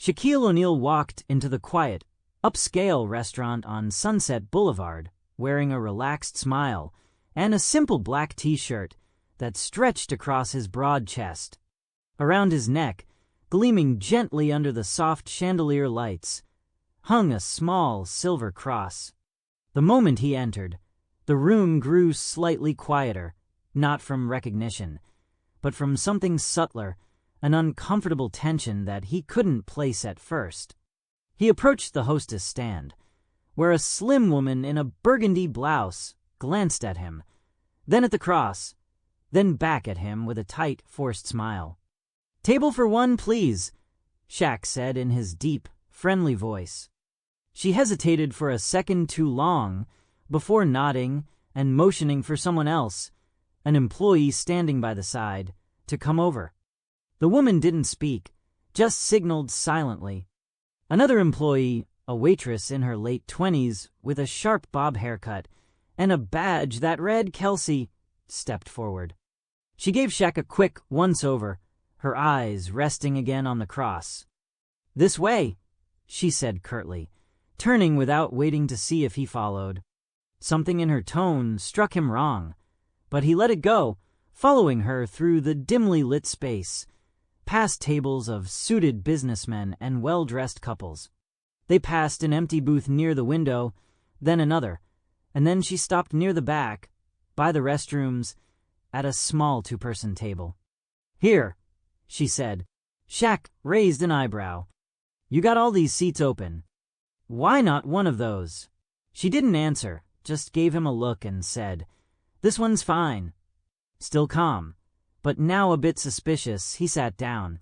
Shaquille O'Neal walked into the quiet, upscale restaurant on Sunset Boulevard, wearing a relaxed smile and a simple black t-shirt that stretched across his broad chest. Around his neck, gleaming gently under the soft chandelier lights, hung a small silver cross. The moment he entered, the room grew slightly quieter, not from recognition, but from something subtler, an uncomfortable tension that he couldn't place at first. He approached the hostess stand, where a slim woman in a burgundy blouse glanced at him, then at the cross, then back at him with a tight, forced smile. "Table for one, please," Shaq said in his deep, friendly voice. She hesitated for a second too long before nodding and motioning for someone else, an employee standing by the side, to come over. The woman didn't speak, just signaled silently. Another employee, a waitress in her late 20s with a sharp bob haircut and a badge that read Kelsey, stepped forward. She gave Shaq a quick once-over, her eyes resting again on the cross. "This way," she said curtly, turning without waiting to see if he followed. Something in her tone struck him wrong, but he let it go, following her through the dimly lit space, past tables of suited businessmen and well-dressed couples. They passed an empty booth near the window, then another, and then she stopped near the back, by the restrooms, at a small two-person table. "Here," she said. Shaq raised an eyebrow. "You got all these seats open. Why not one of those?" She didn't answer, just gave him a look and said, "This one's fine." Still calm, but now a bit suspicious, he sat down.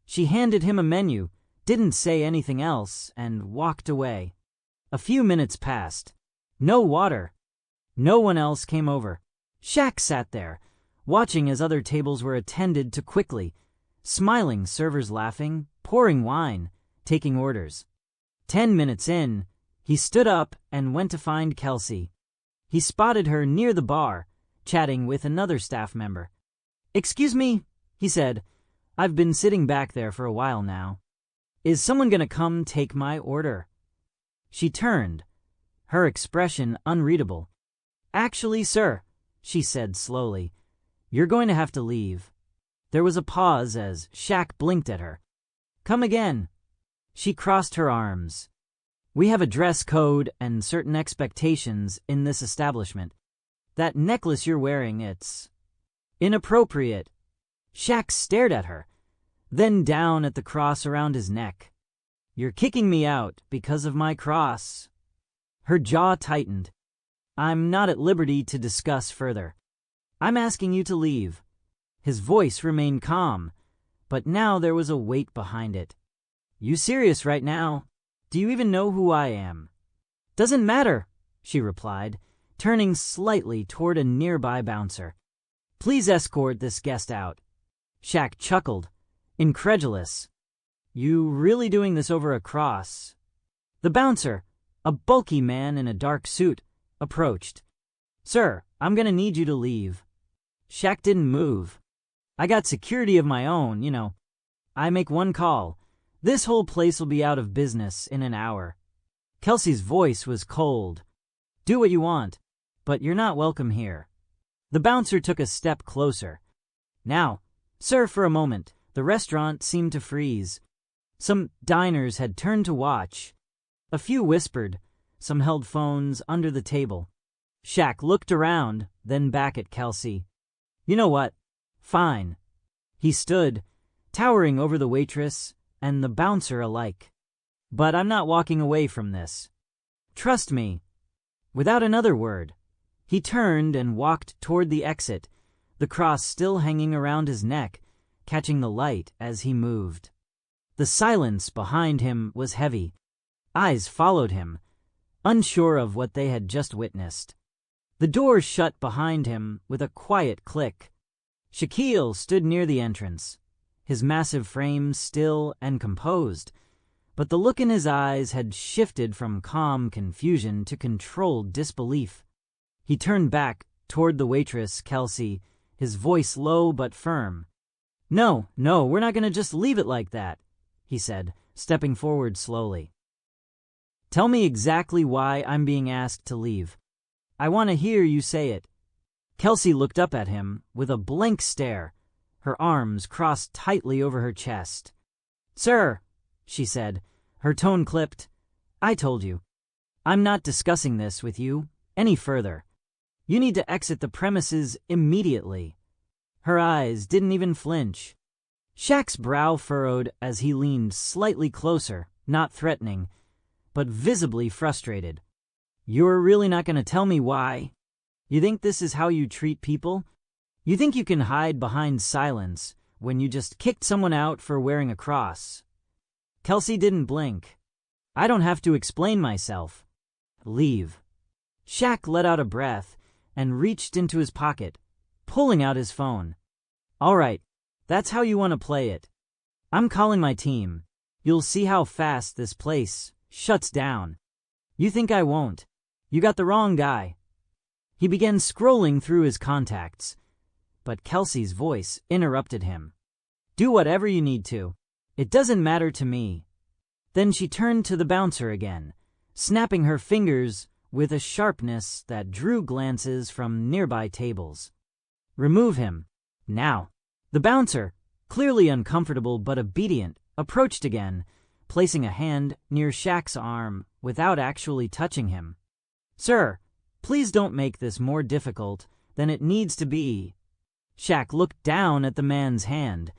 She handed him a menu, didn't say anything else, and walked away. A few minutes passed. No water. No one else came over. Shaq sat there, watching as other tables were attended to quickly, smiling servers laughing, pouring wine, taking orders. 10 minutes in, he stood up and went to find Kelsey. He spotted her near the bar, chatting with another staff member. "Excuse me," he said. "I've been sitting back there for a while now. Is someone gonna come take my order?" She turned, her expression unreadable. "Actually, sir," she said slowly, "you're going to have to leave." There was a pause as Shaq blinked at her. "Come again." She crossed her arms. "We have a dress code and certain expectations in this establishment. That necklace you're wearing, it's inappropriate." Shaq stared at her, then down at the cross around his neck. "You're kicking me out because of my cross." Her jaw tightened. "I'm not at liberty to discuss further. I'm asking you to leave." His voice remained calm, but now there was a weight behind it. "You serious right now? Do you even know who I am?" "Doesn't matter," she replied, turning slightly toward a nearby bouncer. "Please escort this guest out." Shaq chuckled, incredulous. "You really doing this over a cross?" The bouncer, a bulky man in a dark suit, approached. "Sir, I'm gonna need you to leave." Shaq didn't move. "I got security of my own, you know. I make one call. This whole place will be out of business in an hour." Kelsey's voice was cold. "Do what you want, but you're not welcome here." The bouncer took a step closer. "Now, sir, for a moment." The restaurant seemed to freeze. Some diners had turned to watch. A few whispered. Some held phones under the table. Shaq looked around, then back at Kelsey. "You know what? Fine." He stood, towering over the waitress and the bouncer alike. "But I'm not walking away from this. Trust me." Without another word, he turned and walked toward the exit, the cross still hanging around his neck, catching the light as he moved. The silence behind him was heavy. Eyes followed him, unsure of what they had just witnessed. The door shut behind him with a quiet click. Shaquille stood near the entrance, his massive frame still and composed, but the look in his eyes had shifted from calm confusion to controlled disbelief. He turned back toward the waitress, Kelsey, his voice low but firm. No, we're not going to just leave it like that," he said, stepping forward slowly. "Tell me exactly why I'm being asked to leave. I want to hear you say it." Kelsey looked up at him with a blank stare, her arms crossed tightly over her chest. "Sir," she said, her tone clipped, "I told you. I'm not discussing this with you any further. You need to exit the premises immediately." Her eyes didn't even flinch. Shaq's brow furrowed as he leaned slightly closer, not threatening, but visibly frustrated. "You're really not going to tell me why? You think this is how you treat people? You think you can hide behind silence when you just kicked someone out for wearing a cross?" Kelsey didn't blink. "I don't have to explain myself. Leave." Shaq let out a breath and reached into his pocket, pulling out his phone. "All right, that's how you want to play it. I'm calling my team. You'll see how fast this place shuts down. You think I won't? You got the wrong guy." He began scrolling through his contacts, but Kelsey's voice interrupted him. "Do whatever you need to. It doesn't matter to me." Then she turned to the bouncer again, snapping her fingers with a sharpness that drew glances from nearby tables. "Remove him. Now." The bouncer, clearly uncomfortable but obedient, approached again, placing a hand near Shaq's arm without actually touching him. "Sir, please don't make this more difficult than it needs to be." Shaq looked down at the man's hand,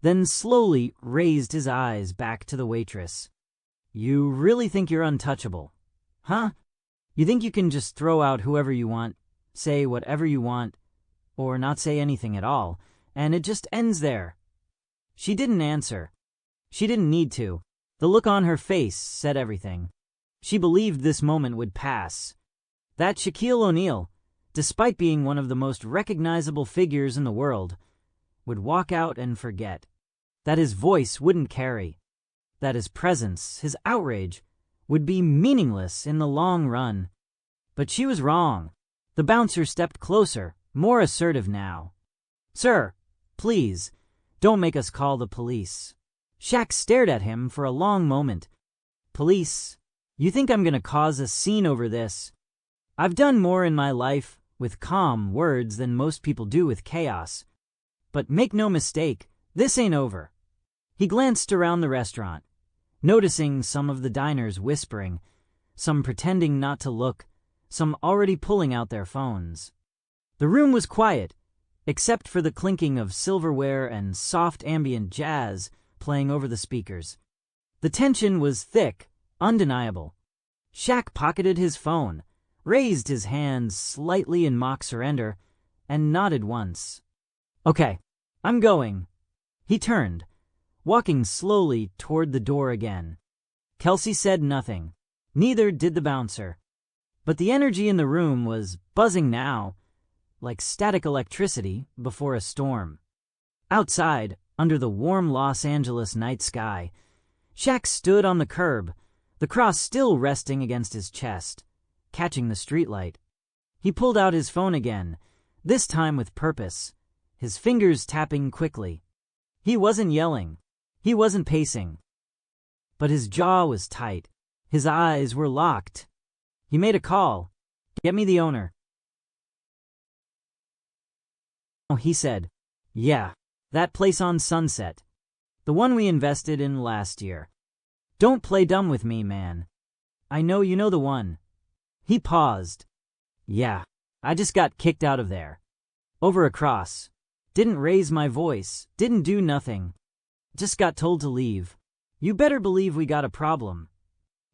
then slowly raised his eyes back to the waitress. "You really think you're untouchable, huh? You think you can just throw out whoever you want, say whatever you want, or not say anything at all, and it just ends there?" She didn't answer. She didn't need to. The look on her face said everything. She believed this moment would pass. That Shaquille O'Neal, despite being one of the most recognizable figures in the world, would walk out and forget. That his voice wouldn't carry. That his presence, his outrage, would be meaningless in the long run. But she was wrong. The bouncer stepped closer, more assertive now. "Sir, please, don't make us call the police." Shaq stared at him for a long moment. "Police? You think I'm gonna cause a scene over this? I've done more in my life with calm words than most people do with chaos. But make no mistake, this ain't over." He glanced around the restaurant, noticing some of the diners whispering, some pretending not to look, some already pulling out their phones. The room was quiet, except for the clinking of silverware and soft ambient jazz playing over the speakers. The tension was thick, undeniable. Shaq pocketed his phone, raised his hands slightly in mock surrender, and nodded once. "Okay, I'm going." He turned, walking slowly toward the door again. Kelsey said nothing. Neither did the bouncer. But the energy in the room was buzzing now, like static electricity before a storm. Outside, under the warm Los Angeles night sky, Shaq stood on the curb, the cross still resting against his chest, catching the streetlight. He pulled out his phone again, this time with purpose, his fingers tapping quickly. He wasn't yelling. He wasn't pacing. But his jaw was tight. His eyes were locked. He made a call. "Get me the owner." He said, "Yeah, that place on Sunset. The one we invested in last year. Don't play dumb with me, man. I know you know the one." He paused. "Yeah, I just got kicked out of there. Over a cross. Didn't raise my voice. Didn't do nothing. Just got told to leave. You better believe we got a problem."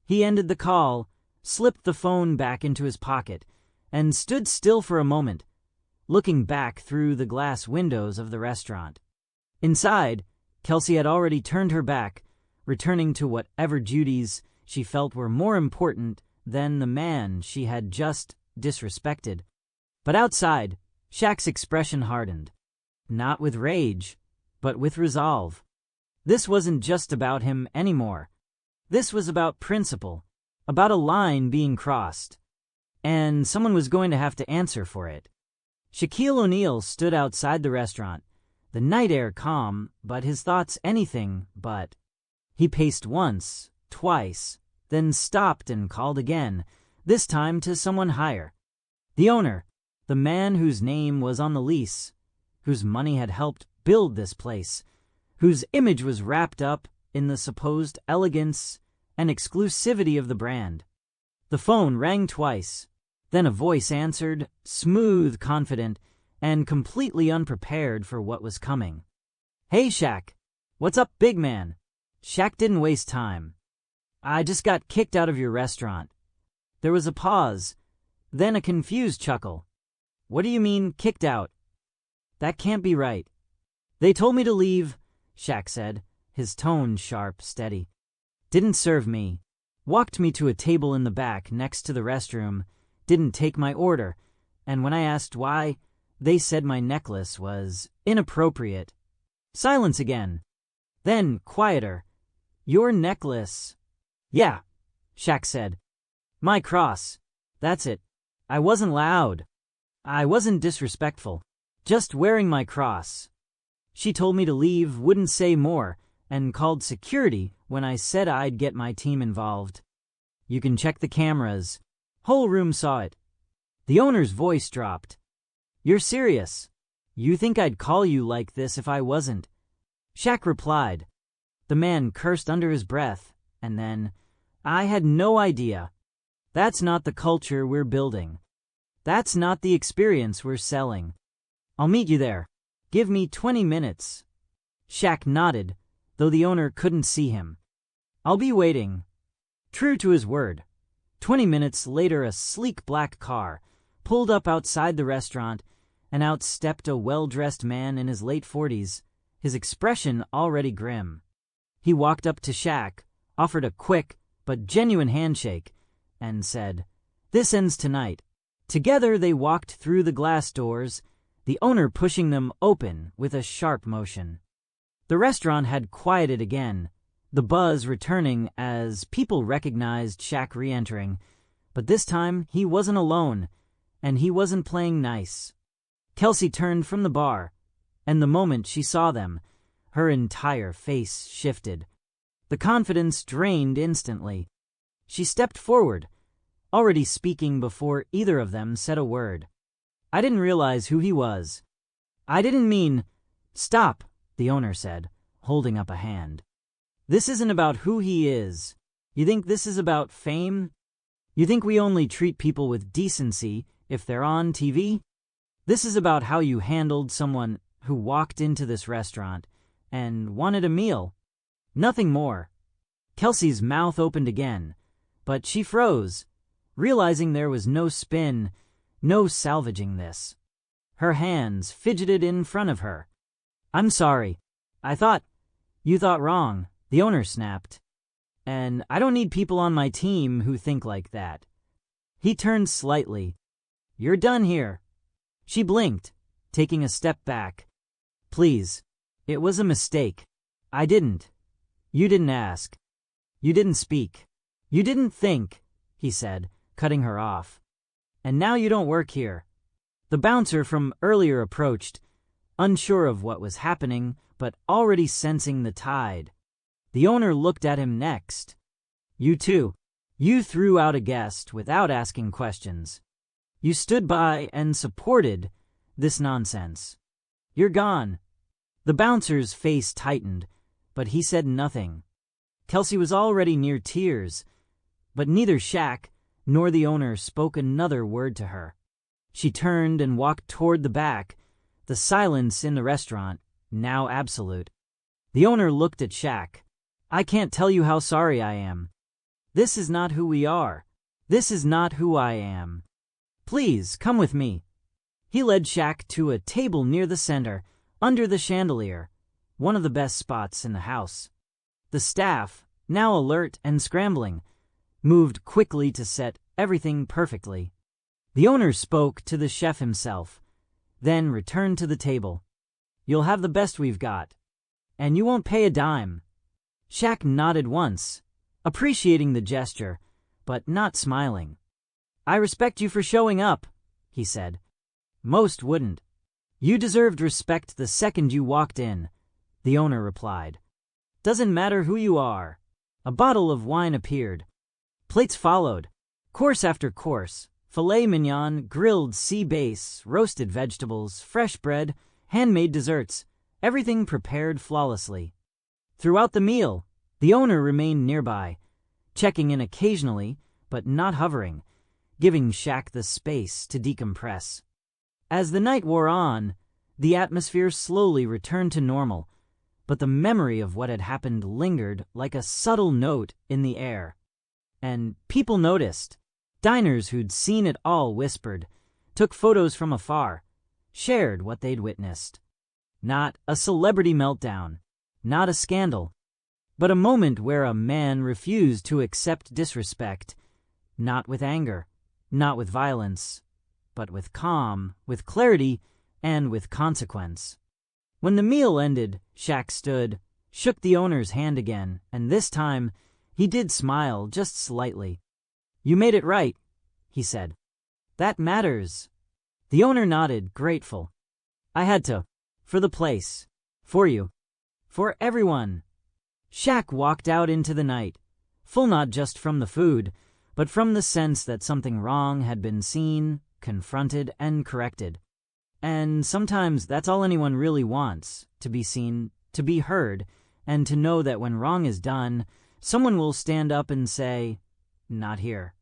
He ended the call, slipped the phone back into his pocket, and stood still for a moment, looking back through the glass windows of the restaurant. Inside, Kelsey had already turned her back, returning to whatever duties she felt were more important than the man she had just disrespected. But outside, Shaq's expression hardened. Not with rage, but with resolve. This wasn't just about him anymore. This was about principle, about a line being crossed. And someone was going to have to answer for it. Shaquille O'Neal stood outside the restaurant, the night air calm, but his thoughts anything but. He paced once, twice, then stopped and called again, this time to someone higher. The owner, the man whose name was on the lease, whose money had helped build this place, whose image was wrapped up in the supposed elegance and exclusivity of the brand. The phone rang twice. Then a voice answered, smooth, confident, and completely unprepared for what was coming. "Hey, Shaq. What's up, big man?" Shaq didn't waste time. "I just got kicked out of your restaurant." There was a pause, then a confused chuckle. "What do you mean, kicked out? That can't be right." "They told me to leave," Shaq said, his tone sharp, steady. "Didn't serve me. Walked me to a table in the back next to the restroom. Didn't take my order, and when I asked why, they said my necklace was inappropriate." Silence again. Then, quieter. "Your necklace." "Yeah," Shaq said. "My cross. That's it. I wasn't loud. I wasn't disrespectful. Just wearing my cross. She told me to leave, wouldn't say more, and called security when I said I'd get my team involved. You can check the cameras. Whole room saw it." The owner's voice dropped. "You're serious? You think I'd call you like this if I wasn't?" Shaq replied. The man cursed under his breath, and then, "I had no idea. That's not the culture we're building. That's not the experience we're selling. I'll meet you there. Give me 20 minutes. Shaq nodded, though the owner couldn't see him. "I'll be waiting." True to his word. 20 minutes later, a sleek black car pulled up outside the restaurant, and out stepped a well-dressed man in his late 40s, his expression already grim. He walked up to Shaq, offered a quick but genuine handshake, and said, "This ends tonight." Together they walked through the glass doors, the owner pushing them open with a sharp motion. The restaurant had quieted again, the buzz returning as people recognized Shaq re-entering, but this time he wasn't alone, and he wasn't playing nice. Kelsey turned from the bar, and the moment she saw them, her entire face shifted. The confidence drained instantly. She stepped forward, already speaking before either of them said a word. "I didn't realize who he was." "I didn't mean—" "Stop," the owner said, holding up a hand. "This isn't about who he is. You think this is about fame? You think we only treat people with decency if they're on TV? This is about how you handled someone who walked into this restaurant and wanted a meal. Nothing more." Kelsey's mouth opened again, but she froze, realizing there was no spin, no salvaging this. Her hands fidgeted in front of her. "I'm sorry. You thought wrong," the owner snapped. "And I don't need people on my team who think like that." He turned slightly. "You're done here." She blinked, taking a step back. "Please. It was a mistake. I didn't. You didn't ask. You didn't speak. You didn't think," he said, cutting her off. "And now you don't work here." The bouncer from earlier approached, unsure of what was happening, but already sensing the tide. The owner looked at him next. "You too. You threw out a guest without asking questions. You stood by and supported this nonsense. You're gone." The bouncer's face tightened, but he said nothing. Kelsey was already near tears, but neither Shaq nor the owner spoke another word to her. She turned and walked toward the back, the silence in the restaurant now absolute. The owner looked at Shaq. "I can't tell you how sorry I am. This is not who we are. This is not who I am. Please, come with me." He led Shaq to a table near the center, under the chandelier, one of the best spots in the house. The staff, now alert and scrambling, moved quickly to set everything perfectly. The owner spoke to the chef himself, then returned to the table. "You'll have the best we've got. And you won't pay a dime." Shaq nodded once, appreciating the gesture, but not smiling. "I respect you for showing up," he said. "Most wouldn't. You deserved respect the second you walked in," the owner replied. Doesn't matter who you are. A bottle of wine appeared. Plates followed. Course after course. Filet mignon, grilled sea bass, roasted vegetables, fresh bread, handmade desserts. Everything prepared flawlessly. Throughout the meal, the owner remained nearby, checking in occasionally, but not hovering, giving Shaq the space to decompress. As the night wore on, the atmosphere slowly returned to normal, but the memory of what had happened lingered like a subtle note in the air. And people noticed. Diners who'd seen it all whispered, took photos from afar, shared what they'd witnessed. Not a celebrity meltdown, not a scandal, but a moment where a man refused to accept disrespect, not with anger, not with violence, but with calm, with clarity, and with consequence. When the meal ended, Shaq stood, shook the owner's hand again, and this time he did smile just slightly. "You made it right," he said. "That matters." The owner nodded, grateful. "I had to. For the place. For you. For everyone." Shaq walked out into the night, full not just from the food, but from the sense that something wrong had been seen, confronted, and corrected. And sometimes that's all anyone really wants, to be seen, to be heard, and to know that when wrong is done, someone will stand up and say, "Not here."